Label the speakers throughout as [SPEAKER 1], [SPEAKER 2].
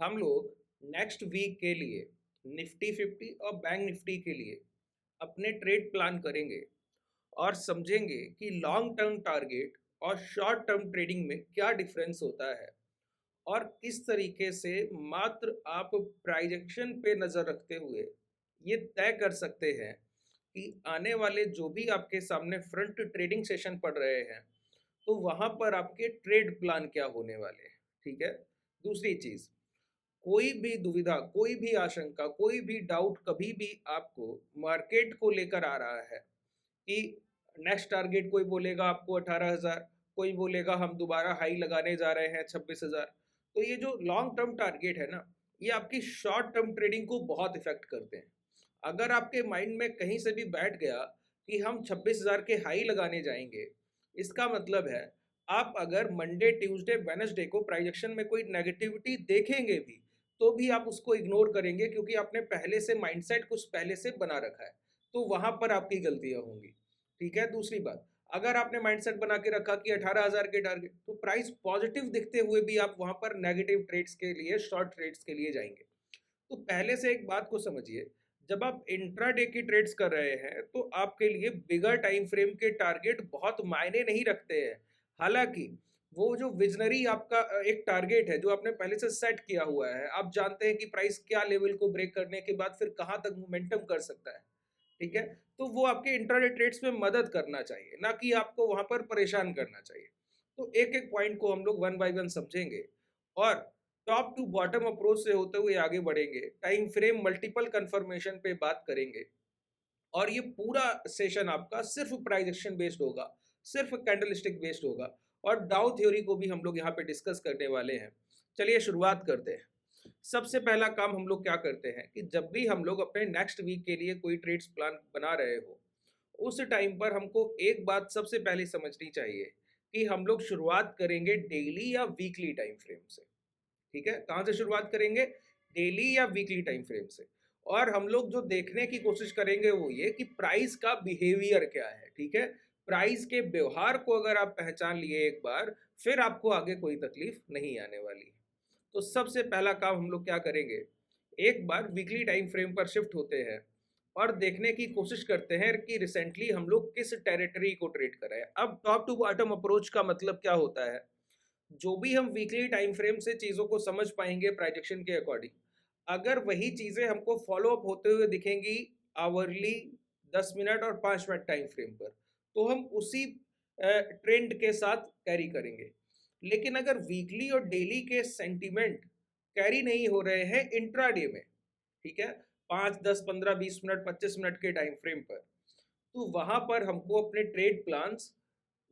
[SPEAKER 1] हम लोग next week के लिए निफ्टी 50 और बैंक निफ्टी के लिए अपने ट्रेड प्लान करेंगे और समझेंगे कि लॉन्ग टर्म टारगेट और शॉर्ट टर्म ट्रेडिंग में क्या डिफरेंस होता है और किस तरीके से मात्र आप प्राइजेक्शन पे नज़र रखते हुए ये तय कर सकते हैं कि आने वाले जो भी आपके सामने फ्रंट ट्रेडिंग सेशन पड़ रहे हैं तो वहाँ पर आपके ट्रेड प्लान क्या होने वाले हैं। ठीक है। दूसरी चीज़, कोई भी दुविधा, कोई भी आशंका, कोई भी डाउट कभी भी आपको मार्केट को लेकर आ रहा है कि नेक्स्ट टारगेट कोई बोलेगा आपको 18,000, कोई बोलेगा हम दोबारा हाई लगाने जा रहे हैं 26,000। तो ये जो लॉन्ग टर्म टारगेट है ना, ये आपकी शॉर्ट टर्म ट्रेडिंग को बहुत इफेक्ट करते हैं। अगर आपके माइंड में कहीं से भी बैठ गया कि हम 26,000 के हाई लगाने जाएंगे, इसका मतलब है आप अगर मंडे ट्यूसडे वेनसडे को प्राइजेक्शन में कोई नेगेटिविटी देखेंगे भी तो भी आप उसको इग्नोर करेंगे क्योंकि आपने पहले से माइंडसेट कुछ पहले से बना रखा है। तो वहां पर आपकी गलतियां होंगी। ठीक है। दूसरी बात, अगर आपने माइंडसेट बना के रखा कि 18,000 के टारगेट, तो प्राइस पॉजिटिव दिखते हुए भी आप वहां पर नेगेटिव ट्रेड्स के लिए, शॉर्ट ट्रेड्स के लिए जाएंगे। तो पहले से एक बात को समझिए, जब आप इंट्राडे की ट्रेड्स कर रहे हैं तो आपके लिए बिगर टाइम फ्रेम के टारगेट बहुत मायने नहीं रखते हैं। हालांकि वो जो विजनरी आपका एक टारगेट है जो आपने पहले से सेट किया हुआ है, आप जानते हैं कि प्राइस क्या लेवल को ब्रेक करने के बाद फिर कहां तक मोमेंटम कर सकता है। ठीक है। तो वो आपके इंट्राडे ट्रेड्स में मदद करना चाहिए, ना कि आपको वहां पर परेशान करना चाहिए। तो एक एक पॉइंट को हम लोग वन बाय वन समझेंगे और टॉप टू बॉटम अप्रोच से होते हुए आगे बढ़ेंगे। टाइम फ्रेम मल्टीपल कंफर्मेशन पे बात करेंगे और ये पूरा सेशन आपका सिर्फ प्राइस एक्शन बेस्ड होगा, सिर्फ कैंडलस्टिक बेस्ड होगा और डाउ थ्योरी को भी हम लोग यहाँ पे डिस्कस करने वाले हैं। चलिए शुरुआत करते हैं। सबसे पहला काम हम लोग क्या करते हैं कि जब भी हम लोग अपने नेक्स्ट वीक के लिए कोई ट्रेड्स प्लान बना रहे हो, उस टाइम पर हमको एक बात सबसे पहले समझनी चाहिए कि हम लोग शुरुआत करेंगे डेली या वीकली टाइम फ्रेम से। ठीक है। कहाँ से शुरुआत करेंगे? डेली या वीकली टाइम फ्रेम से। और हम लोग जो देखने की कोशिश करेंगे वो ये कि प्राइस का बिहेवियर क्या है। ठीक है। प्राइस के व्यवहार को अगर आप पहचान लिए एक बार, फिर आपको आगे कोई तकलीफ नहीं आने वाली। तो सबसे पहला काम हम लोग क्या करेंगे, एक बार वीकली टाइम फ्रेम पर शिफ्ट होते हैं और देखने की कोशिश करते हैं कि रिसेंटली हम लोग किस टेरिटरी को ट्रेड कर रहे हैं। अब टॉप टू बॉटम अप्रोच का मतलब क्या होता है? जो भी हम वीकली टाइम फ्रेम से चीज़ों को समझ पाएंगे प्राइजेक्शन के अकॉर्डिंग, अगर वही चीज़ें हमको फॉलो अप होते हुए दिखेंगी आवरली 10 मिनट और 5 मिनट टाइम फ्रेम पर, तो हम उसी ट्रेंड के साथ कैरी करेंगे। लेकिन अगर वीकली और डेली के सेंटीमेंट कैरी नहीं हो रहे हैं इंट्राडे में, ठीक है, 5 10 15 20 मिनट 25 मिनट के टाइम फ्रेम पर, तो वहां पर हमको अपने ट्रेड प्लान्स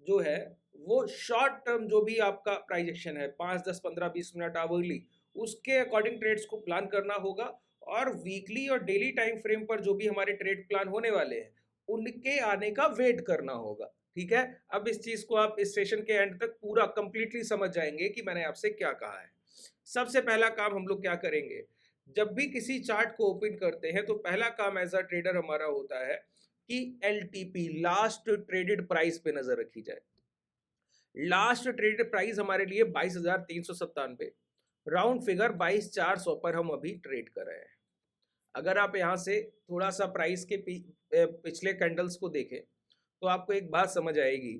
[SPEAKER 1] जो है वो शॉर्ट टर्म जो भी आपका प्राइजेक्शन है 5 10 15 20 मिनट आवरली, उसके अकॉर्डिंग ट्रेड्स को प्लान करना होगा। और वीकली और डेली टाइम फ्रेम पर जो भी हमारे ट्रेड प्लान होने वाले हैं उनके आने का वेट करना होगा। ठीक है। अब इस चीज को आप इस सेशन के एंड तक पूरा कंप्लीटली समझ जाएंगे कि मैंने आपसे क्या कहा है। सबसे पहला काम हम लोग क्या करेंगे, जब भी किसी चार्ट को ओपन करते हैं तो पहला काम एज अ ट्रेडर हमारा होता है कि LTP, लास्ट ट्रेडेड प्राइस पे नजर रखी जाए। लास्ट ट्रेडेड प्राइस हमारे लिए 22,397, राउंड फिगर 22,400 पर हम अभी ट्रेड कर रहे हैं। अगर आप यहाँ से थोड़ा सा प्राइस के पिछले कैंडल्स को देखें तो आपको एक बात समझ आएगी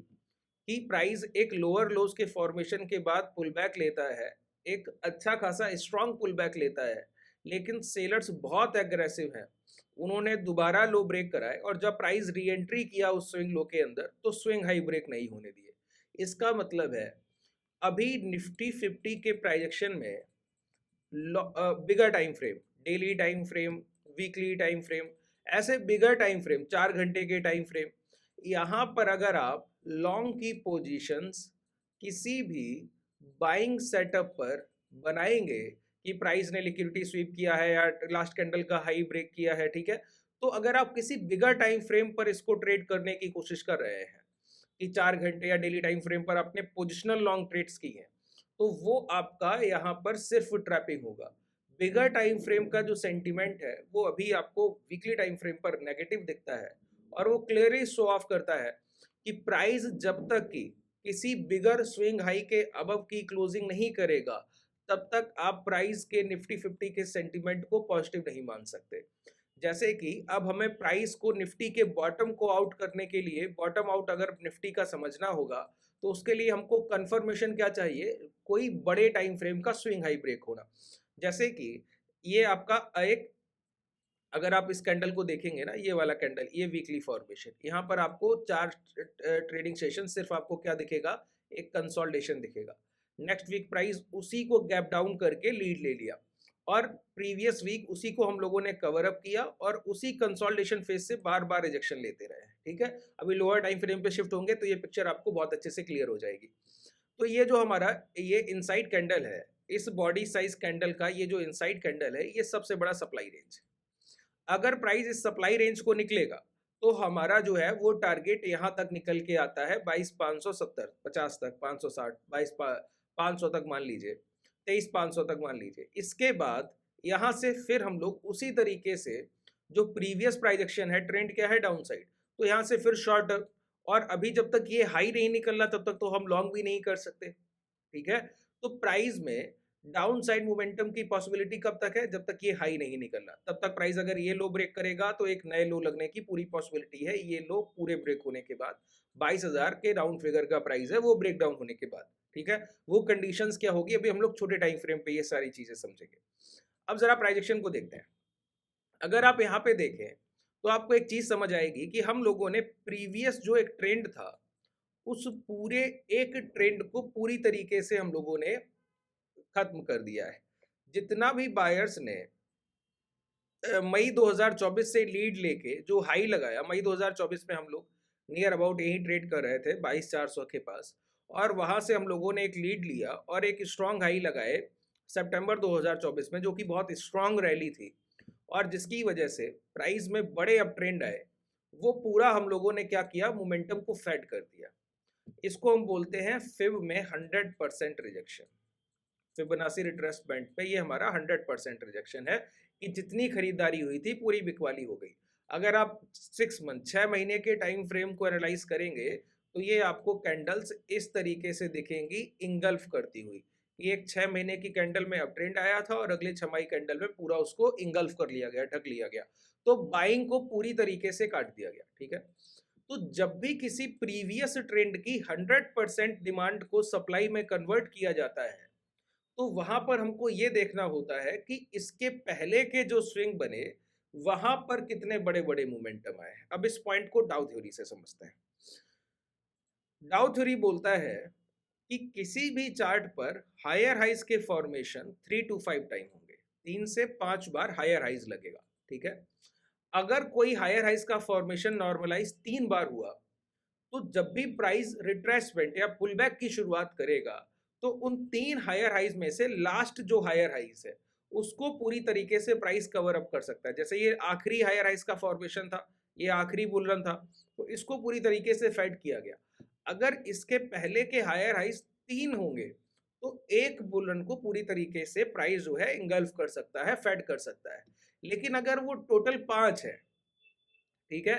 [SPEAKER 1] कि प्राइस एक लोअर लोज के फॉर्मेशन के बाद पुल बैक लेता है, एक अच्छा खासा स्ट्रांग पुल बैक लेता है, लेकिन सेलर्स बहुत एग्रेसिव हैं। उन्होंने दोबारा लो ब्रेक कराए और जब प्राइस री एंट्री किया उस स्विंग लो के अंदर तो स्विंग हाई ब्रेक नहीं होने दिए। इसका मतलब है अभी निफ्टी 50 के प्राइजेक्शन में bigger time frame, daily time frame, weekly time frame, ऐसे बिगर टाइम फ्रेम, 4 घंटे के टाइम फ्रेम, यहाँ पर अगर आप लॉन्ग की पोजीशंस किसी भी बाइंग सेटअप पर बनाएंगे कि प्राइस ने लिक्विडिटी स्वीप किया है या लास्ट कैंडल का हाई ब्रेक किया है, ठीक है, तो अगर आप किसी बिगर टाइम फ्रेम पर इसको ट्रेड करने की कोशिश कर रहे हैं कि 4 घंटे या डेली टाइम फ्रेम पर आपने पोजिशनल लॉन्ग ट्रेड्स की हैं, तो वो आपका यहाँ पर सिर्फ ट्रैपिंग होगा। बिगर टाइम फ्रेम का जो सेंटीमेंट है वो अभी आपको वीकली टाइम फ्रेम पर नेगेटिव दिखता है और वो क्लियरली शो ऑफ करता है कि प्राइस जब तक कि किसी बिगर स्विंग हाई के अबव की क्लोजिंग नहीं करेगा तब तक आप प्राइस के निफ्टी 50 के सेंटिमेंट को पॉजिटिव नहीं मान सकते। जैसे कि अब हमें प्राइस को निफ्टी के बॉटम को आउट करने के लिए, बॉटम आउट अगर निफ्टी का समझना होगा, तो उसके लिए हमको कंफर्मेशन क्या चाहिए, कोई बड़े टाइम फ्रेम का स्विंग हाई ब्रेक होना। जैसे कि ये आपका एक, अगर आप इस कैंडल को देखेंगे ना, ये वाला कैंडल, ये वीकली फॉर्मेशन, यहाँ पर आपको 4 ट्रेडिंग सेशन सिर्फ आपको क्या दिखेगा, एक कंसोलिडेशन दिखेगा। नेक्स्ट वीक प्राइस उसी को गैप डाउन करके लीड ले लिया, और प्रीवियस वीक उसी को हम लोगों ने कवर अप किया और उसी कंसोलिडेशन फेज से बार बार रिजेक्शन लेते रहे। ठीक है, अभी लोअर टाइम फ्रेम पे शिफ्ट होंगे तो ये पिक्चर आपको बहुत अच्छे से क्लियर हो जाएगी। तो ये जो हमारा ये इनसाइड कैंडल है, इस बॉडी साइज कैंडल का ये जो इनसाइड कैंडल है, ये सबसे बड़ा सप्लाई रेंज है। अगर प्राइस इस सप्लाई रेंज को निकलेगा तो हमारा जो है वो टारगेट यहाँ तक निकल के आता है 22,570, 50 तक, 560, 22,500 तक मान लीजिए, 23,500 तक मान लीजिए। इसके बाद यहाँ से फिर हम लोग उसी तरीके से, जो प्रीवियस प्राइस एक्शन है, ट्रेंड क्या है, डाउन साइड, तो यहाँ से फिर शॉर्ट, और अभी जब तक ये हाई नहीं निकल रहा तब तक तो हम लॉन्ग भी नहीं कर सकते। ठीक है, तो प्राइस में डाउन साइड मोमेंटम की पॉसिबिलिटी कब तक है, जब तक ये हाई नहीं निकल रहा, तब तक प्राइस अगर ये लो ब्रेक करेगा तो एक नए लो लगने की पूरी पॉसिबिलिटी है। ये लो पूरे ब्रेक होने के बाद 22,000 के राउंड फिगर का प्राइस है, वो ब्रेक डाउन होने के बाद, ठीक है, वो कंडीशंस क्या होगी, अभी हम लोग छोटे टाइम फ्रेम पे ये सारी चीजें समझेंगे। अब जरा प्राइस एक्शन को देखते हैं। अगर आप यहाँ पे देखें तो आपको एक चीज समझ आएगी कि हम लोगों ने प्रीवियस जो एक ट्रेंड था, उस पूरे एक ट्रेंड को पूरी तरीके से हम लोगों ने खत्म कर दिया है। जितना भी बायर्स ने मई 2024 से लीड लेके जो हाई लगाया, मई 2024 में हम लोग नियर अबाउट यही ट्रेड कर रहे थे 22,400 के पास, और वहां से हम लोगों ने एक लीड लिया और एक स्ट्रांग हाई लगाए सितंबर 2024 में, जो कि बहुत स्ट्रांग रैली थी और जिसकी वजह से प्राइस में बड़े अप ट्रेंड आए। वो पूरा हम लोगों ने क्या किया, मोमेंटम को फेड कर दिया। इसको हम बोलते हैं फिब में 100% रिजेक्शन। फिबोनाची रिट्रेसमेंट पे ये हमारा 100% रिजेक्शन है कि जितनी खरीदारी हुई थी पूरी बिकवाली हो गई। अगर आप 6 महीने के टाइम फ्रेम को एनालाइज करेंगे तो ये आपको कैंडल्स इस तरीके से दिखेंगी इंगल्फ करती हुई। ये एक 6 महीने की कैंडल में अप ट्रेंड आया था और अगले छमाही कैंडल में पूरा उसको इंगल्फ कर लिया गया, ढक लिया गया, तो बाइंग को पूरी तरीके से काट दिया गया। ठीक है, तो जब भी किसी प्रीवियस ट्रेंड की 100% डिमांड को सप्लाई में कन्वर्ट किया जाता है, तो वहां पर हमको ये देखना होता है कि इसके पहले के जो स्विंग बने वहां पर कितने बड़े बड़े मोमेंटम आए। अब इस पॉइंट को डाउ थ्योरी से समझते हैं। डाउ थ्योरी बोलता है कि किसी भी चार्ट पर हायर हाइज के फॉर्मेशन 3 to 5 टाइम होंगे, 3 से 5 बार हायर हाइज लगेगा। ठीक है, अगर कोई हायर हाइज का फॉर्मेशन नॉर्मलाइज 3 बार हुआ, तो जब भी प्राइस रिट्रेसमेंट या पुलबैक की शुरुआत करेगा तो उन 3 हायर हाइज में से लास्ट जो हायर हाइज है उसको पूरी तरीके से प्राइस कवर अप कर सकता है। जैसे ये आखिरी हायर हाइज का फॉर्मेशन था, ये आखिरी बुल रन था, तो इसको पूरी तरीके से फेड किया गया। अगर इसके पहले के हायर हाइज 3 होंगे तो एक बुल रन को पूरी तरीके से प्राइस जो है इंगल्फ कर सकता है, फेड कर सकता है। लेकिन अगर वो टोटल 5 है, ठीक है,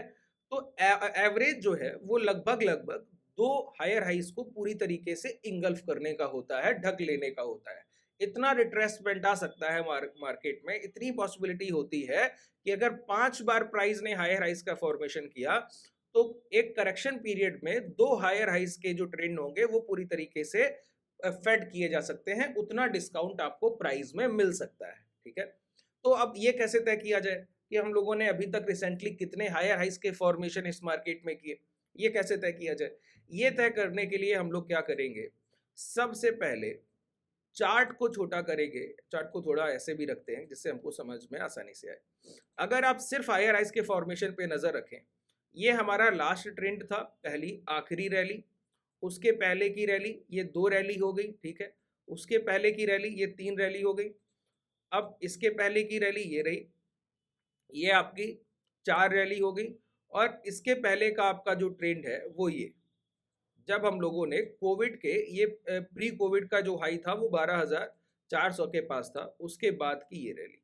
[SPEAKER 1] तो एवरेज जो है वो लगभग लगभग 2 हायर हाइज को पूरी तरीके से इंगल्फ करने का होता है, ढक लेने का होता है। इतना रिट्रेसमेंट आ सकता है मार्केट में, इतनी पॉसिबिलिटी होती है कि अगर 5 बार प्राइस ने हायर हाइज का फॉर्मेशन किया तो एक करेक्शन पीरियड में 2 हायर हाइज के जो ट्रेंड होंगे वो पूरी तरीके से फेड किए जा सकते हैं। उतना डिस्काउंट आपको प्राइस में मिल सकता है। ठीक है, तो अब ये कैसे तय किया जाए कि हम लोगों ने अभी तक रिसेंटली कितने हायर हाइज के फॉर्मेशन इस मार्केट में किए, ये कैसे तय किया जाए? ये तय करने के लिए हम लोग क्या करेंगे, सबसे पहले चार्ट को छोटा करेंगे। चार्ट को थोड़ा ऐसे भी रखते हैं जिससे हमको समझ में आसानी से आए। अगर आप सिर्फ हायर हाइज के फॉर्मेशन पे नजर रखें, ये हमारा लास्ट ट्रेंड था, पहली आखिरी रैली, उसके पहले की रैली, ये 2 रैली हो गई। ठीक है, उसके पहले की रैली, ये 3 रैली हो गई। अब इसके पहले की रैली ये रही, ये आपकी 4 रैली हो गई। और इसके पहले का आपका जो ट्रेंड है वो ये, जब हम लोगों ने कोविड के ये प्री कोविड का जो हाई था वो 12,400 के पास था, उसके बाद की ये रैली।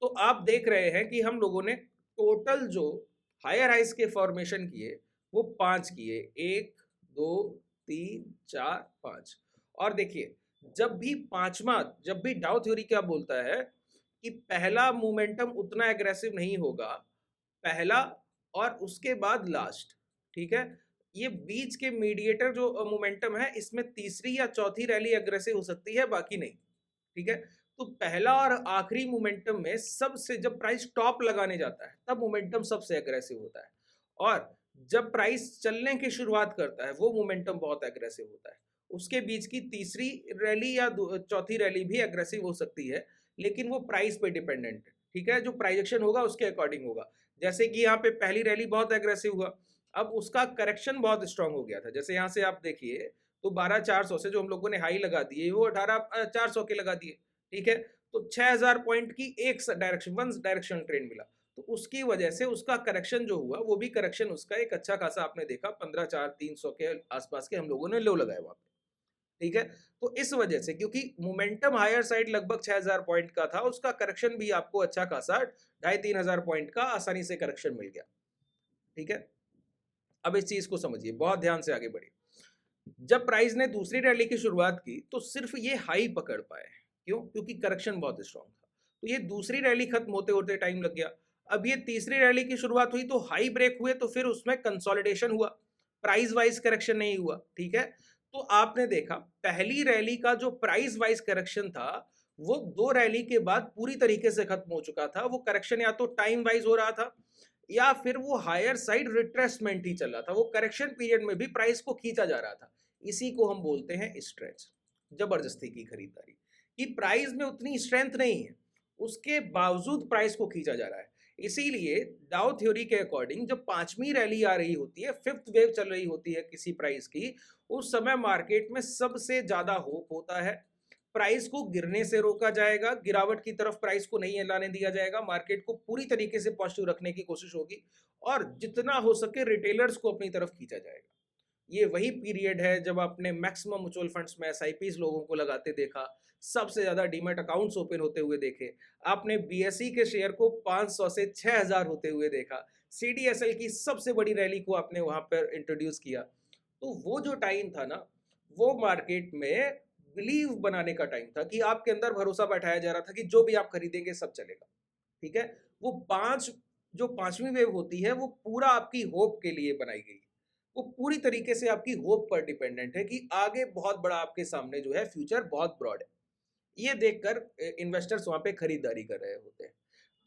[SPEAKER 1] तो आप देख रहे हैं कि हम लोगों ने टोटल जो हायर हाइज के फॉर्मेशन किए वो 5 किए, 1 2 3 4 5। और देखिए जब भी डाउ थ्योरी क्या बोलता है कि पहला मोमेंटम उतना एग्रेसिव नहीं होगा, पहला और उसके बाद लास्ट, ठीक है? ये बीच के मीडिएटर जो मोमेंटम है, इसमें तीसरी या चौथी रैली एग्रेसिव हो सकती है, बाकी नहीं, ठीक है? तो पहला और आखिरी मोमेंटम में सबसे जब प्राइस टॉप लगाने जाता है, तब मोमेंटम सबसे एग्रेसिव होता है, और जब प्राइस चलने की शुरुआत करता है, वो मोमेंटम बहुत एग्रेसिव होता है। उसके बीच की तीसरी रैली या चौथी रैली भी एग्रेसिव हो सकती है, लेकिन वो प्राइस पे डिपेंडेंट है, ठीक है? जो प्राइजेक्शन होगा उसके अकॉर्डिंग होगा। जैसे कि यहाँ पे पहली रैली बहुत एग्रेसिव हुआ, अब उसका करेक्शन बहुत स्ट्रांग हो गया था। जैसे यहाँ से आप देखिए, तो 12,400 से जो हम लोगों ने हाई लगा दिए, वो 18,400 के लगा दिए, ठीक है? तो 6,000 पॉइंट की एक डायरेक्शन, वन डायरेक्शन ट्रेंड मिला। तो उसकी वजह से उसका करेक्शन जो हुआ, वो भी करेक्शन उसका एक अच्छा खासा आपने देखा, 15,400-300 के आसपास के हम लोगों ने लो लगाए वहाँ पे, ठीक है? तो इस वजह से, क्योंकि मोमेंटम हायर साइड लगभग 6,000 पॉइंट का था, उसका करेक्शन भी आपको अच्छा खासा 2,500-3,000 पॉइंट का आसानी से करेक्शन मिल गया, ठीक है? अब इस चीज को समझिए, बहुत ध्यान से आगे बढ़िए। जब प्राइस ने दूसरी रैली की शुरुआत की, तो सिर्फ ये हाई पकड़ पाए। क्यों? क्योंकि करेक्शन बहुत स्ट्रांग था। तो ये दूसरी रैली खत्म होते होते टाइम लग गया। अब ये तीसरी रैली की शुरुआत हुई, तो हाई ब्रेक हुए, तो फिर उसमें कंसोलिडेशन हुआ, प्राइस वाइज करेक्शन नहीं हुआ, ठीक है? तो आपने देखा पहली रैली का जो प्राइस वाइज करेक्शन था, वो दो रैली के बाद पूरी तरीके से खत्म हो चुका था। वो करेक्शन या तो टाइम वाइज हो रहा था, या फिर वो हायर साइड रिट्रेसमेंट ही चल रहा था। वो करेक्शन पीरियड में भी प्राइस को खींचा जा रहा था। इसी को हम बोलते हैं स्ट्रेच, जबरदस्ती की खरीदारी, कि प्राइस में उतनी स्ट्रेंथ नहीं है, उसके बावजूद प्राइस को खींचा जा रहा है। इसीलिए डाउ थ्योरी के अकॉर्डिंग जब पांचवी रैली आ रही होती है, फिफ्थ वेव चल रही होती है किसी प्राइस की, उस समय मार्केट में सबसे ज्यादा होप होता है। प्राइस को गिरने से रोका जाएगा, गिरावट की तरफ प्राइस को नहीं लाने दिया जाएगा, मार्केट को पूरी तरीके से पॉजिटिव रखने की कोशिश होगी, और जितना हो सके रिटेलर्स को अपनी तरफ खींचा जाएगा। ये वही पीरियड है जब आपने मैक्सिमम म्यूचुअल फंड्स में एसआईपीज लोगों को लगाते देखा, सबसे ज्यादा डीमैट अकाउंट्स ओपन होते हुए देखे, आपने बीएसई के शेयर को 500 से 6,000 होते हुए देखा, सीडीएसएल की सबसे बड़ी रैली को आपने वहां पर इंट्रोड्यूस किया। तो वो जो टाइम था ना, वो मार्केट में बिलीव बनाने का टाइम था, कि आपके अंदर भरोसा बैठाया जा रहा था कि जो भी आप खरीदेंगे सब चलेगा, ठीक है? वो जो पांचवी वेव होती है, वो पूरा आपकी होप के लिए बनाई गई। वो पूरी तरीके से आपकी होप पर डिपेंडेंट है कि आगे बहुत बड़ा आपके सामने जो है फ्यूचर बहुत ब्रॉड है। ये देखकर इन्वेस्टर्स वहां पे खरीदारी कर रहे होते हैं।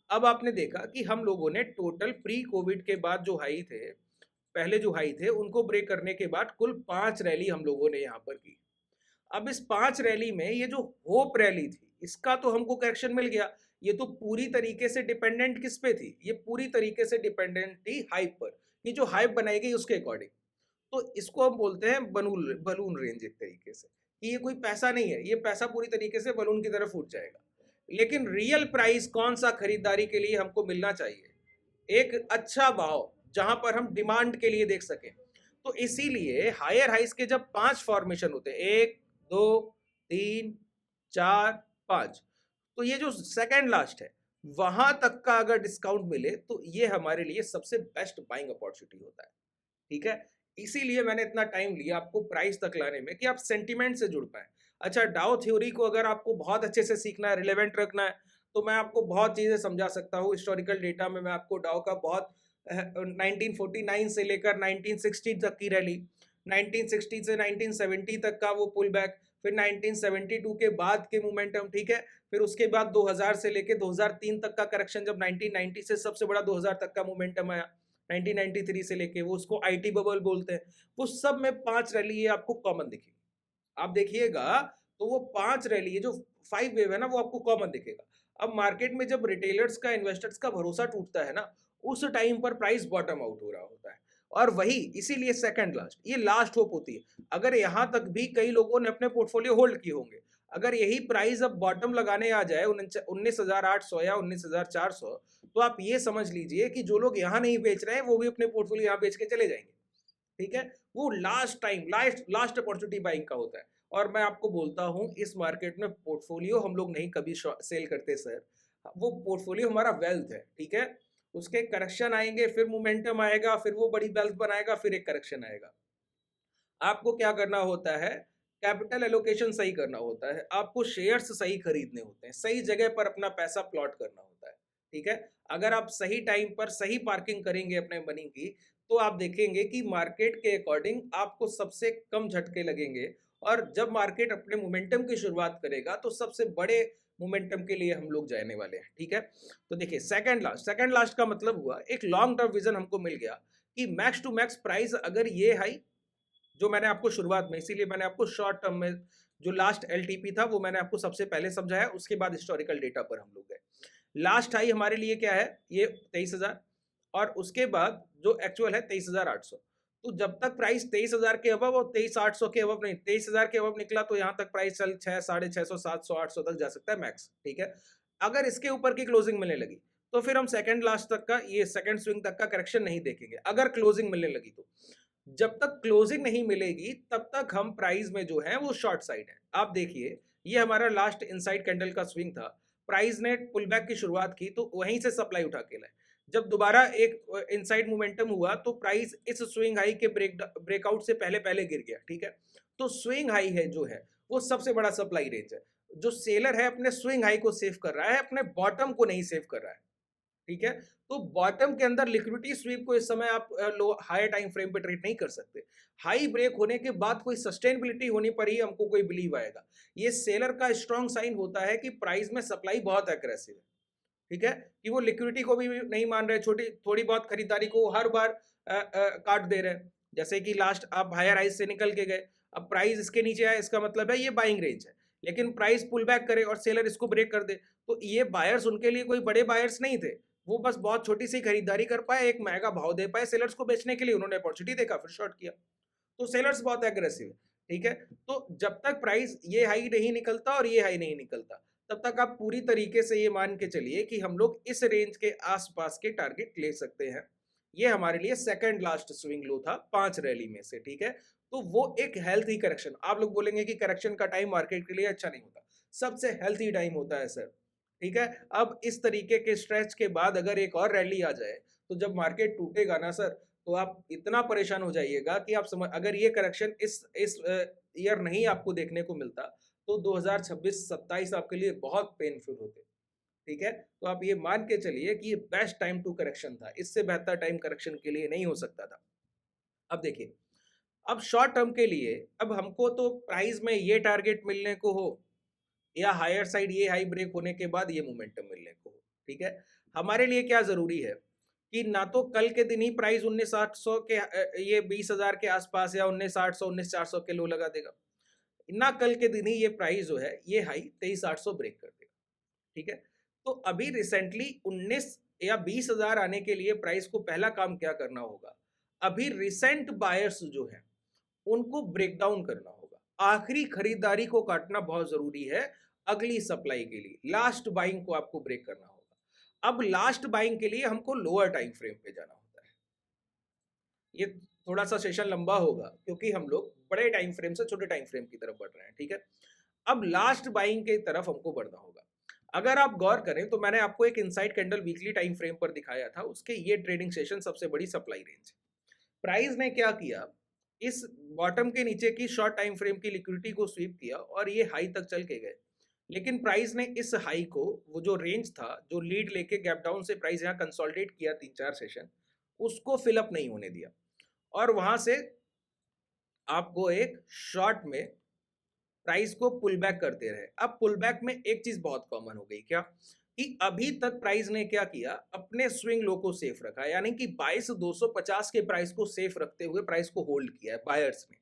[SPEAKER 1] अब आपने देखा कि हम लोगों ने टोटल प्री कोविड के बाद जो हाई थे, पहले जो हाई थे, उनको ब्रेक करने के बाद कुल 5 रैली हम लोगों ने यहाँ पर की। अब इस 5 रैली में ये जो होप रैली थी, इसका तो हमको करेक्शन मिल गया। ये तो पूरी तरीके से डिपेंडेंट किस पे थी? ये पूरी तरीके से डिपेंडेंट थी हाइप पर, कि जो हाइप बनाई गई उसके अकॉर्डिंग। तो इसको हम बोलते हैं बलून बलून रेंज, एक तरीके से, कि ये कोई पैसा नहीं है, ये पैसा पूरी तरीके से बलून की तरफ उठ जाएगा। लेकिन रियल प्राइस कौन सा खरीदारी के लिए हमको मिलना चाहिए? एक अच्छा भाव, जहां पर हम डिमांड के लिए देख सकें। तो इसीलिए हायर हाइस के जब 5 फॉर्मेशन होते हैं, 1, 2, 3, 4, 5, तो ये जो सेकंड लास्ट है, वहां तक का अगर डिस्काउंट मिले, तो ये हमारे लिए सबसे बेस्ट बाइंग अपॉर्चुनिटी होता है, ठीक है? इसीलिए मैंने इतना टाइम लिया आपको प्राइस तक लाने में, कि आप सेंटिमेंट से जुड़ पाए। अच्छा, डाउ थ्योरी को अगर आपको बहुत अच्छे से सीखना है, रिलेवेंट रखना है, तो मैं आपको बहुत चीजें समझा सकता हूँ। हिस्टोरिकल डेटा में मैं आपको डाउ का बहुत 1949 से लेकर 1960 तक की रैली, 1960 से 1970 तक का वो पुल बैक, फिर 1972 के बाद के मोमेंटम, ठीक है? फिर उसके बाद 2000 से लेके 2003 तक का करेक्शन, जब 1990 से सबसे बड़ा 2000 तक का मोमेंटम आया, 1993 से लेके, वो उसको आईटी बबल बोलते हैं। वो सब में 5 रैली ये आपको कॉमन दिखेगी। आप देखिएगा, तो वो 5 रैली, ये जो 5 वेव है ना, वो आपको कॉमन दिखेगा। अब मार्केट में जब रिटेलर्स का, इन्वेस्टर्स का भरोसा टूटता है ना, उस टाइम पर प्राइस बॉटम आउट हो रहा होता है। और वही इसीलिए सेकंड लास्ट, ये लास्ट होप होती है। अगर यहां तक भी कई लोगों ने अपने पोर्टफोलियो होल्ड किए होंगे, अगर यही प्राइस अब बॉटम लगाने आ जाए 19,800 या 19,400, तो आप ये समझ लीजिए कि जो लोग यहाँ नहीं बेच रहे हैं, वो भी अपने पोर्टफोलियो यहाँ बेच के चले जाएंगे, ठीक है? वो last time, last last opportunity buying का होता है। और मैं आपको बोलता हूं, इस मार्केट में पोर्टफोलियो हम लोग नहीं कभी सेल करते सर। वो पोर्टफोलियो हमारा वेल्थ है, ठीक है? उसके करेक्शन आएंगे, फिर मोमेंटम आएगा, फिर वो बड़ी वेल्थ बनाएगा, फिर एक करेक्शन आएगा। आपको क्या करना होता है कैपिटल एलोकेशन सही करना होता है, आपको शेयर्स सही खरीदने होते हैं, सही जगह पर अपना पैसा प्लॉट करना होता है, ठीक है। अगर आप सही टाइम पर सही पार्किंग करेंगे अपने मनी की, तो आप देखेंगे कि मार्केट के अकॉर्डिंग आपको सबसे कम झटके लगेंगे। और जब मार्केट अपने मोमेंटम की शुरुआत करेगा तो सबसे बड़े मोमेंटम के लिए हम लोग जाने वाले हैं, ठीक है। तो देखिए सेकंड लास्ट का मतलब हुआ एक लॉन्ग टर्म विजन हमको मिल गया कि मैक्स टू मैक्स प्राइस अगर ये हाई जो मैंने आपको शुरुआत में, इसीलिए मैंने आपको शॉर्ट टर्म में जो लास्ट एलटीपी था वो मैंने आपको सबसे पहले समझाया, उसके बाद हिस्टोरिकल डेटा पर हम लोग गए। लास्ट हाई हमारे लिए क्या है, ये 23,000, और उसके बाद जो एक्चुअल है 23,800। तो जब तक प्राइस 23,000 के अबव और 23,800 के अबव नहीं, 23,000 के अबव निकला तो यहाँ तक प्राइस चल 6, 650, 700, 800 तक जा सकता है मैक्स, ठीक है। अगर इसके ऊपर की क्लोजिंग मिलने लगी तो फिर हम सेकंड लास्ट तक का, ये सेकंड स्विंग तक का करेक्शन नहीं देखेंगे, अगर क्लोजिंग मिलने लगी तो। जब तक क्लोजिंग नहीं मिलेगी तब तक हम प्राइस में जो है वो शॉर्ट साइड है। आप देखिए ये हमारा लास्ट इनसाइड कैंडल का स्विंग था, प्राइस ने पुल बैक की शुरुआत की तो वहीं से सप्लाई उठा के लाए। जब दोबारा एक इनसाइड मोमेंटम हुआ तो प्राइस इस स्विंग हाई के ब्रेकआउट से पहले पहले गिर गया, ठीक है। तो स्विंग हाई है जो है वो सबसे बड़ा सप्लाई रेंज है। जो सेलर है अपने स्विंग हाई को सेव कर रहा है, अपने बॉटम को नहीं सेव कर रहा है, ठीक है। तो बॉटम के अंदर लिक्विडिटी स्वीप को इस समय आप लो हाई टाइम फ्रेम पे ट्रेड नहीं कर सकते। हाई ब्रेक होने के बाद कोई सस्टेनेबिलिटी होने पर ही हमको कोई बिलीव आएगा। ये सेलर का स्ट्रॉन्ग साइन होता है कि प्राइस में सप्लाई बहुत एग्रेसिव है, ठीक है, कि वो लिक्विडिटी को भी नहीं मान रहे, छोटी थोड़ी बहुत खरीदारी को हर बार काट दे रहे हैं। जैसे कि लास्ट आप हायर हाइज से निकल के गए, अब प्राइस इसके नीचे आया, इसका मतलब है ये बाइंग रेंज है, लेकिन प्राइस पुल बैक करे और सेलर इसको ब्रेक कर दे, तो ये बायर्स उनके लिए कोई बड़े बायर्स नहीं थे, वो बस बहुत छोटी सी खरीदारी कर पाए, एक महंगा भाव दे पाए सेलर्स को बेचने के लिए, उन्होंने अपॉर्चुनिटी देखा फिर शॉर्ट किया। तो सेलर्स बहुत एग्रेसिव है, ठीक है। तो जब तक प्राइस ये हाई नहीं निकलता और ये हाई नहीं निकलता तब तक आप पूरी तरीके से ये मान के चलिए कि हम लोग इस रेंज के आसपास के टारगेट ले सकते हैं। ये हमारे लिए सेकंड लास्ट स्विंग लो था 5 रैली में से, ठीक है। तो वो एक हेल्थी करेक्शन, आप लोग बोलेंगे कि करेक्शन का टाइम मार्केट के लिए अच्छा नहीं होता, सबसे हेल्थी टाइम होता है सर, ठीक है। अब इस तरीके के स्ट्रेच के बाद अगर एक और रैली आ जाए तो जब मार्केट टूटेगा ना सर, तो आप इतना परेशान हो जाइएगा कि आप समझ, अगर ये करेक्शन इस ईयर नहीं आपको देखने को मिलता तो 2026-27 आपके लिए बहुत पेनफुल होते, ठीक है। तो आप ये मान के चलिए कि ये बेस्ट टाइम टू करेक्शन था, इससे बेहतर टाइम करेक्शन के लिए नहीं हो सकता था। अब देखिए, अब शॉर्ट टर्म के लिए अब हमको तो प्राइस में ये टारगेट मिलने को हो या हायर साइड ये हाई ब्रेक होने के बाद ये मोमेंटम मिलने को हो, ठीक है। हमारे लिए क्या जरूरी है कि ना तो कल के दिन ही प्राइस 19,800 के ये 20,000 के आसपास या 19,800 19,400 के लो लगा देगा, ना कल के दिन ही ये प्राइस जो है ये हाई 23,800 ब्रेक कर देगा, ठीक है। तो अभी रिसेंटली 19 या 20,000 आने के लिए प्राइस को पहला काम क्या करना होगा, अभी रिसेंट बायर्स जो है उनको ब्रेक डाउन करना होगा, आखिरी खरीदारी को काटना बहुत जरूरी है अगली सप्लाई के लिए, लास्ट बाइंग को आपको ब्रेक करना होगा। अब लास्ट बाइंग के लिए हमको लोअर टाइम फ्रेम पे जाना होता है। ये थोड़ा सा सेशन लंबा होगा क्योंकि हम लोग बड़े टाइम फ्रेम से छोटे टाइम फ्रेम की तरफ बढ़ रहे हैं, ठीक है। अब लास्ट बाइंग की तरफ हमको बढ़ना होगा। अगर आप गौर करें तो मैंने आपको एक inside candle weekly time frame पर दिखाया था, उसके ये ट्रेडिंग सेशन सबसे बड़ी सप्लाई रेंज। प्राइस ने क्या किया, इस बॉटम के नीचे की शॉर्ट टाइम फ्रेम की लिक्विडिटी को स्वीप किया और ये हाई तक चल के गए, लेकिन प्राइस ने इस हाई को, वो जो रेंज था जो लीड लेके गैप डाउन से प्राइस यहाँ कंसोलिडेट किया 3-4 सेशन, उसको फिलअप नहीं होने दिया और वहां से आपको एक शॉर्ट में प्राइस को पुल बैक करते रहे। अब पुल बैक में एक चीज बहुत कॉमन हो गई, क्या कि अभी तक प्राइस ने क्या किया, अपने स्विंग लो को सेफ रखा, यानी कि 22,250 के प्राइस को सेफ रखते हुए प्राइस को होल्ड किया है बायर्स ने,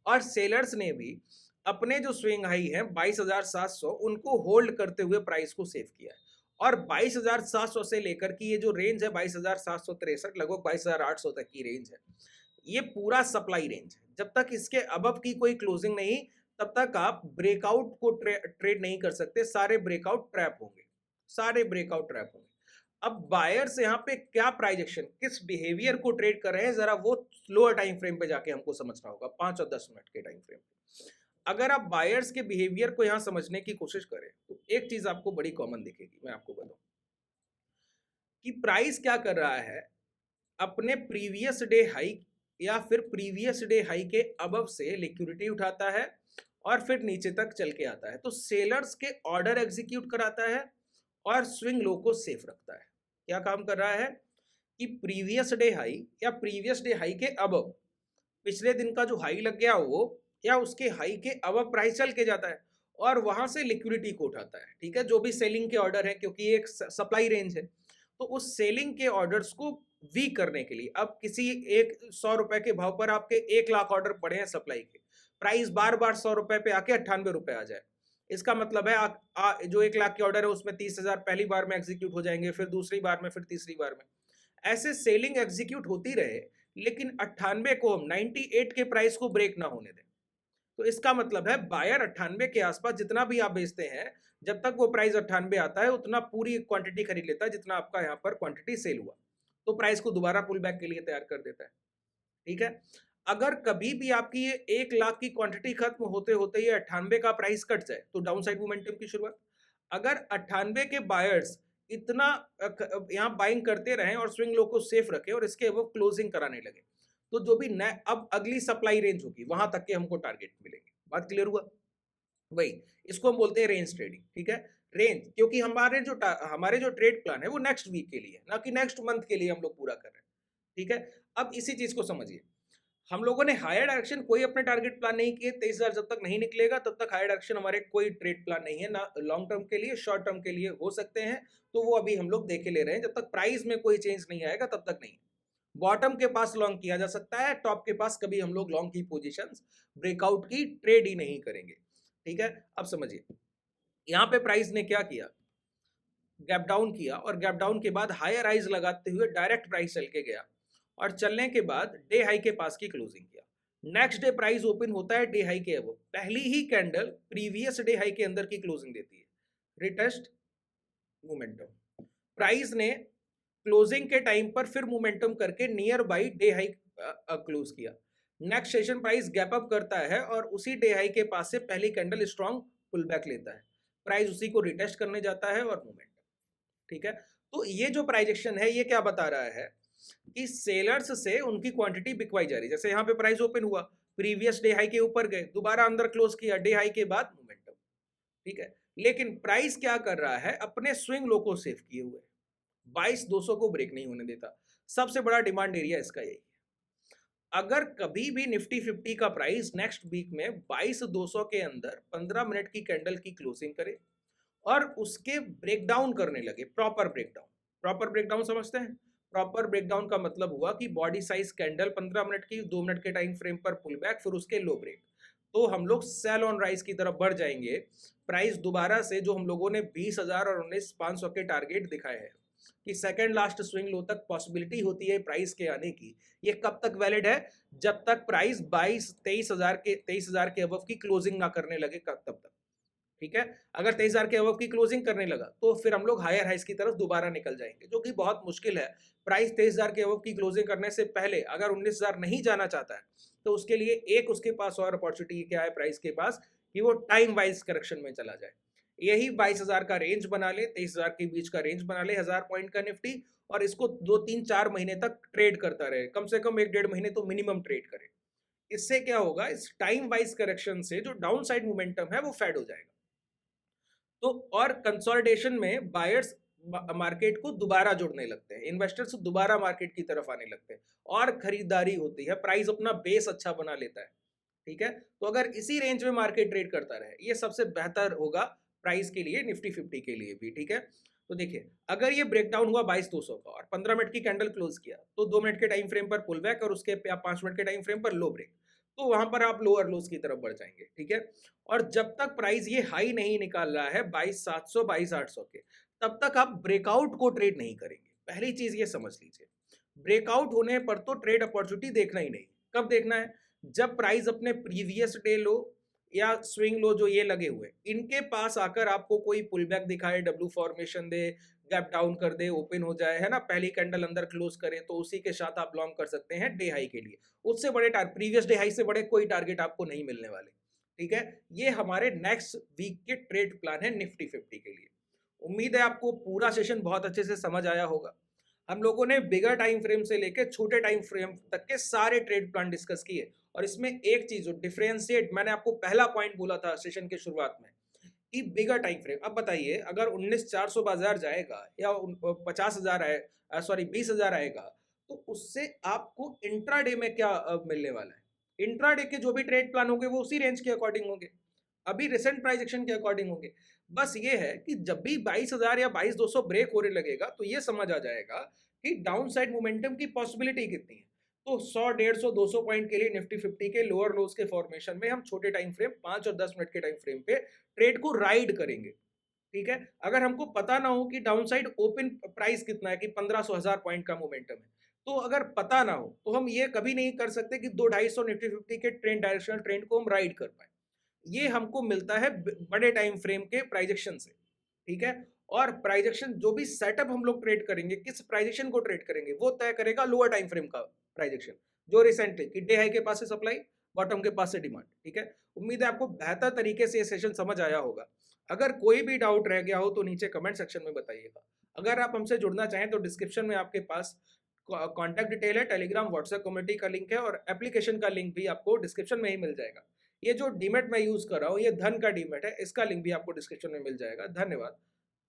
[SPEAKER 1] और सेलर्स ने भी अपने जो स्विंग हाई है 22,700 उनको होल्ड करते हुए प्राइस को सेफ किया है। और 22,700 से लेकर की ये जो रेंज है 22,763 लगभग 22,800 तक की रेंज है, ये पूरा सप्लाई रेंज है। जब तक इसके अबव की कोई क्लोजिंग नहीं तब तक आप ब्रेकआउट को ट्रेड नहीं कर सकते, सारे ब्रेकआउट ट्रैप होंगे, सारे ब्रेकआउट ट्रैप होंगे। अब बायर्स यहाँ पे क्या प्राइजेक्शन, किस बिहेवियर को ट्रेड कर रहे हैं, जरा वो लोअर टाइम फ्रेम पे जाके हमको समझना होगा, 5 और 10 मिनट के टाइम फ्रेम पे। अगर आप बायर्स के बिहेवियर को यहाँ समझने की कोशिश करें तो एक चीज आपको बड़ी कॉमन दिखेगी, मैं आपको बताऊं कि प्राइस क्या कर रहा है, अपने प्रीवियस डे हाई या फिर प्रीवियस डे हाई के अबव से लिक्विडिटी उठाता है और फिर नीचे तक चल के आता है। तो सेलर्स के ऑर्डर एग्जीक्यूट कराता है और स्विंग लो को सेफ रखता है। क्या काम कर रहा है कि प्रीवियस डे हाई या प्रीवियस डे हाई के अब पिछले दिन का जो हाई लग गया वो या उसके हाई के अब प्राइस चल के जाता है और वहां से लिक्विडिटी को उठाता है। ठीक है, जो भी सेलिंग के ऑर्डर है, क्योंकि ये एक सप्लाई रेंज है, तो उस सेलिंग के ऑर्डर्स को वीक करने के लिए, अब किसी एक 100 रुपए के भाव पर आपके 1 लाख ऑर्डर पड़े हैं सप्लाई के, प्राइस बार बार 100 रुपए पे आके 98 रुपए आ जाए, इसका मतलब है जो 1 लाख के ऑर्डर है उसमें 30,000 पहली बार में एग्जीक्यूट हो जाएंगे, फिर दूसरी बार में, फिर तीसरी बार में, ऐसे सेलिंग एग्जीक्यूट होती रहे, लेकिन 98 को हम 98 के प्राइस को ब्रेक ना होने दें। तो इसका मतलब है बायर 98 के आसपास जितना भी आप बेचते हैं, जब तक वो प्राइस 98 आता है उतना पूरी क्वांटिटी खरीद लेता है जितना आपका यहाँ पर क्वांटिटी सेल हुआ, तो प्राइस को दोबारा पुल बैक के लिए तैयार कर देता है। ठीक है, अगर कभी भी आपकी ये 1 लाख की क्वांटिटी खत्म होते होते ये 98 का प्राइस कट जाए तो डाउन साइड मोमेंटम की शुरुआत। अगर 98 के बायर्स इतना यहाँ बाइंग करते रहें और स्विंग लो को सेफ रखें और इसके वो क्लोजिंग कराने लगे, तो जो भी अब अगली सप्लाई रेंज होगी वहां तक के हमको टारगेट मिलेंगे। बात क्लियर हुआ? वही, इसको हम बोलते हैं रेंज ट्रेडिंग। ठीक है, रेंज, क्योंकि हमारे जो ट्रेड प्लान है वो नेक्स्ट वीक के लिए, ना कि नेक्स्ट मंथ के लिए हम लोग पूरा कर रहे हैं। ठीक है, अब इसी चीज को समझिए, हम लोगों ने हायर डायरेक्शन कोई अपने टारगेट प्लान नहीं किए। 23,000 जब तक नहीं निकलेगा तब तक हायर डायरेक्शन हमारे कोई ट्रेड प्लान नहीं है, ना लॉन्ग टर्म के लिए, शॉर्ट टर्म के लिए हो सकते हैं, तो वो अभी हम लोग देखे ले रहे हैं। जब तक प्राइस में कोई चेंज नहीं आएगा तब तक नहीं। बॉटम के पास लॉन्ग किया जा सकता है, टॉप के पास कभी हम लोग लॉन्ग की पोजीशंस ब्रेकआउट की ट्रेड ही नहीं करेंगे। ठीक है, अब समझिए यहां पे प्राइस ने क्या किया, गैप डाउन किया और गैप डाउन के बाद हायर हाइज लगाते हुए डायरेक्ट प्राइस चल के गया और चलने के बाद डे हाई के पास की क्लोजिंग किया। नेक्स्ट डे प्राइस ओपन होता है डे हाई के अब, पहली ही कैंडल प्रीवियस डे हाई के अंदर की क्लोजिंग देती है, रिटेस्ट मोमेंटम। प्राइस ने क्लोजिंग के टाइम पर फिर मोमेंटम करके near by day high close किया। Next session price gap up करता है और उसी डे हाई के पास से पहली कैंडल स्ट्रॉन्ग पुल बैक लेता है, प्राइस उसी को रिटेस्ट करने जाता है और मोमेंटम। ठीक है, तो ये जो प्राइजेक्शन है ये क्या बता रहा है कि सेलर्स से उनकी क्वांटिटी बिकवाई जा रही है। जैसे यहाँ पे प्राइस ओपन हुआ, प्रीवियस डे हाई के ऊपर गए, दोबारा अंदर क्लोज किया, डे हाई के बाद मोमेंटम। ठीक है, लेकिन प्राइस क्या कर रहा है, अपने स्विंग लो को सेव किए हुए 22,200 को ब्रेक नहीं होने देता। सबसे बड़ा डिमांड एरिया इसका यही है। अगर कभी भी निफ्टी 50 का प्राइस नेक्स्ट वीक में 22,200 के अंदर 15 मिनट की कैंडल की क्लोजिंग करे और उसके ब्रेकडाउन करने लगे, प्रॉपर ब्रेकडाउन, प्रॉपर ब्रेकडाउन समझते हैं? प्रॉपर ब्रेकडाउन का मतलब हुआ कि बॉडी साइज कैंडल 15 मिनट की 2 मिनट के टाइम फ्रेम पर पुल बैक, फिर उसके लो ब्रेक, तो हम लोग सेल ऑन राइज की तरफ बढ़ जाएंगे। प्राइस दोबारा से जो हम लोगों ने 20,000 और 19,500 के टारगेट दिखाए हैं कि सेकंड लास्ट स्विंग लो तक पॉसिबिलिटी होती है प्राइस के आने की, ये कब तक वैलिड है? जब तक प्राइस 23,000 के अबव की क्लोजिंग ना करने लगे, तब तक। ठीक है, अगर 23,000 के अबव की क्लोजिंग करने लगा तो फिर हम लोग हायर हाइस की तरफ दोबारा निकल जाएंगे, जो कि बहुत मुश्किल है। प्राइस 23,000 के अबव की क्लोजिंग करने से पहले अगर 19,000 नहीं जाना चाहता है तो उसके लिए एक उसके पास और अपॉर्चुनिटी क्या है प्राइस के पास, कि वो टाइम वाइज करेक्शन में चला जाए। यही 22,000 का रेंज बना ले, 23,000 के बीच का रेंज बना ले, 1000 पॉइंट का निफ्टी, और इसको 2-3-4 महीने तक ट्रेड करता रहे, कम से कम 1-1.5 महीने तो मिनिमम ट्रेड करे। इससे क्या होगा, इस टाइम वाइज करेक्शन से जो डाउन साइड मोमेंटम है वो फेड हो जाएगा। तो और कंसोलिडेशन में बायर्स मार्केट को दोबारा जोड़ने लगते हैं, इन्वेस्टर्स दोबारा मार्केट की तरफ आने लगते हैं और खरीदारी होती है, प्राइस अपना बेस अच्छा बना लेता है। ठीक है, तो अगर इसी रेंज में मार्केट ट्रेड करता रहे, ये सबसे बेहतर होगा प्राइस के लिए, निफ्टी 50 के लिए भी। ठीक है, तो देखिए अगर ये ब्रेकडाउन हुआ 22,200 का और 15 मिनट की कैंडल क्लोज किया, तो 2 मिनट के टाइम फ्रेम पर पुल बैक और उसके 5 मिनट के टाइम फ्रेम पर लो ब्रेक, तो वहां पर आप लोअर लोस की तरफ बढ़ जाएंगे। ठीक है, और जब तक प्राइस ये हाई नहीं निकाल रहा है 22,700 22,800 के, तब तक आप ब्रेकआउट को ट्रेड नहीं करेंगे। पहली चीज ये समझ लीजिए, ब्रेकआउट होने पर तो ट्रेड अपॉर्चुनिटी देखना ही नहीं। कब देखना है? जब प्राइस अपने प्रीवियस डे लो या स्विंग लो जो ये लगे हुए इनके पास आकर आपको कोई पुल बैक दिखाए, डब्ल्यू फॉर्मेशन दे, गैप डाउन कर दे, ओपन हो जाए, है ना, पहली कैंडल अंदर क्लोज करे, तो उसी के साथ आप लॉन्ग कर सकते हैं डे हाई के लिए। उससे बड़े प्रीवियस डे हाई से बड़े कोई टारगेट आपको नहीं मिलने वाले। ठीक है, ये हमारे नेक्स्ट वीक के ट्रेड प्लान है निफ्टी 50 के लिए। उम्मीद है आपको पूरा सेशन बहुत अच्छे से समझ आया होगा। हम लोगों ने बिगर टाइम फ्रेम से लेके छोटे टाइम फ्रेम तक के सारे ट्रेड प्लान डिस्कस किए, और इसमें एक चीज जो डिफरेंशिएट, मैंने आपको पहला पॉइंट बोला था सेशन के शुरुआत में कि बिगर टाइम फ्रेम। अब बताइए, अगर 19,400 बाजार जाएगा या 50,000 आए, सॉरी 20,000 आएगा, तो उससे आपको इंट्राडे में क्या मिलने वाला है? इंट्राडे के जो भी ट्रेड प्लान होंगे वो उसी रेंज के अकॉर्डिंग होंगे, अभी रिसेंट प्राइस एक्शन के अकॉर्डिंग होंगे। बस ये है कि जब भी 22,000 या 22,200 ब्रेक होने लगेगा तो ये समझ आ जाएगा कि डाउन साइड मोमेंटम की पॉसिबिलिटी कितनी है। तो 100, 150, 200 पॉइंट के लिए निफ्टी 50 के लोअर लोज के फॉर्मेशन में हम छोटे टाइम फ्रेम 5 और 10 मिनट के टाइम फ्रेम पे ट्रेड को राइड करेंगे। ठीक है, अगर हमको पता ना हो कि डाउन साइड ओपन प्राइस कितना है, कि 1500, 1000 पॉइंट का मोमेंटम है, तो अगर पता ना हो तो हम ये कभी नहीं कर सकते कि 200-250 निफ्टी 50 के ट्रेंड, डायरेक्शनल ट्रेंड को हम राइड कर पाए। ये हमको मिलता है बड़े टाइम फ्रेम के प्राइजेक्शन से। ठीक है, और प्राइजेक्शन जो भी सेटअप हम लोग ट्रेड करेंगे, किस प्राइजेक्शन को ट्रेड करेंगे, वो तय करेगा लोअर टाइम फ्रेम का प्राइजेक्शन, जो रिसेंटली कि डे हाई के पास से सप्लाई, बॉटम के पास से डिमांड। ठीक है, उम्मीद है आपको बेहतर तरीके से ये सेशन समझ आया होगा। अगर कोई भी डाउट रह गया हो तो नीचे कमेंट सेक्शन में बताइएगा। अगर आप हमसे जुड़ना चाहें तो डिस्क्रिप्शन में आपके पास कॉन्टैक्ट डिटेल है, टेलीग्राम व्हाट्सएप कम्युनिटी का लिंक है, और एप्लीकेशन का लिंक भी आपको डिस्क्रिप्शन में ही मिल जाएगा। ये जो डीमेट मैं यूज कर रहा हूँ, ये धन का डीमेट है, इसका लिंक भी आपको डिस्क्रिप्शन में मिल जाएगा। धन्यवाद।